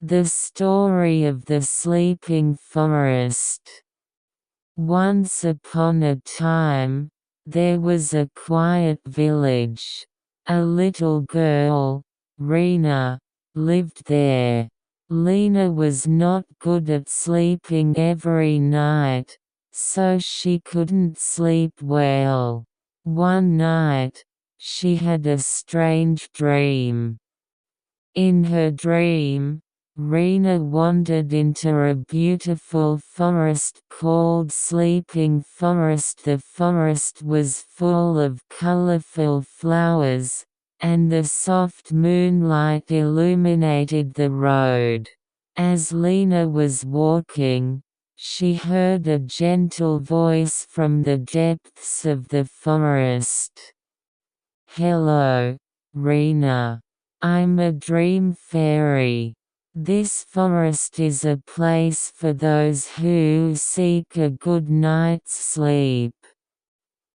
The Story of the Sleeping Forest. Once upon a time, there was a quiet village. A little girl, Rena, lived there. Lena was not good at sleeping every night, so she couldn't sleep well. One night, she had a strange dream. In her dream, Rena wandered into a beautiful forest called Sleeping Forest. The forest was full of colorful flowers, and the soft moonlight illuminated the road. As Lena was walking, she heard a gentle voice from the depths of the forest. "Hello, Rena. I'm a dream fairy. This forest is a place for those who seek a good night's sleep."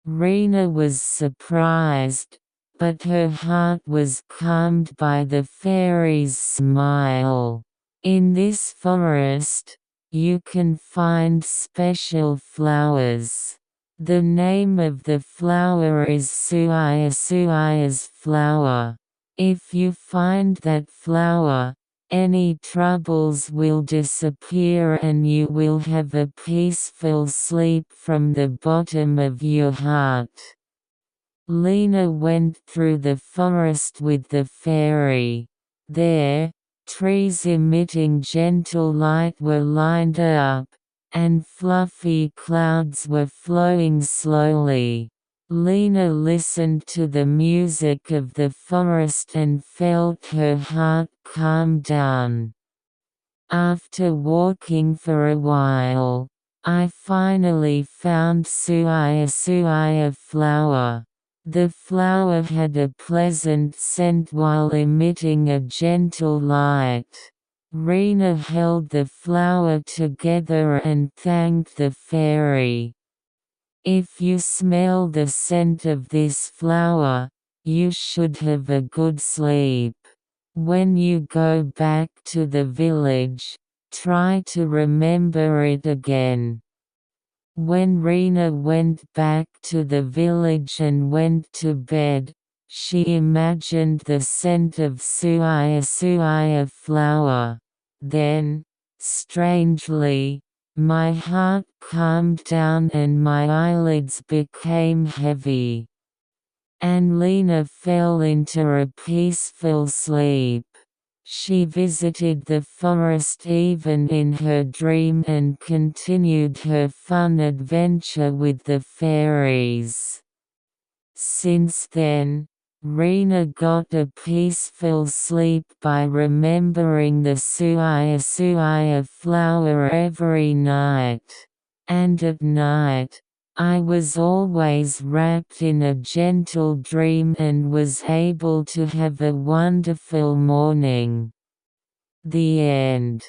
Rena was surprised, but her heart was calmed by the fairy's smile. "In this forest, you can find special flowers. The name of the flower is Suia's flower. If you find that flower, any troubles will disappear and you will have a peaceful sleep from the bottom of your heart." Lena went through the forest with the fairy. There, trees emitting gentle light were lined up, and fluffy clouds were flowing slowly. Lena listened to the music of the forest and felt her heart calm down. "After walking for a while, I finally found Suia flower. The flower had a pleasant scent while emitting a gentle light." Rena held the flower together and thanked the fairy. "If you smell the scent of this flower, you should have a good sleep. When you go back to the village, try to remember it again." When Rena went back to the village and went to bed, she imagined the scent of Suia flower. Then, strangely, my heart calmed down and my eyelids became heavy. And Lena fell into a peaceful sleep. She visited the forest even in her dream and continued her fun adventure with the fairies. Since then, Rena got a peaceful sleep by remembering the Suia flower every night. And at night, I was always wrapped in a gentle dream and was able to have a wonderful morning. The end.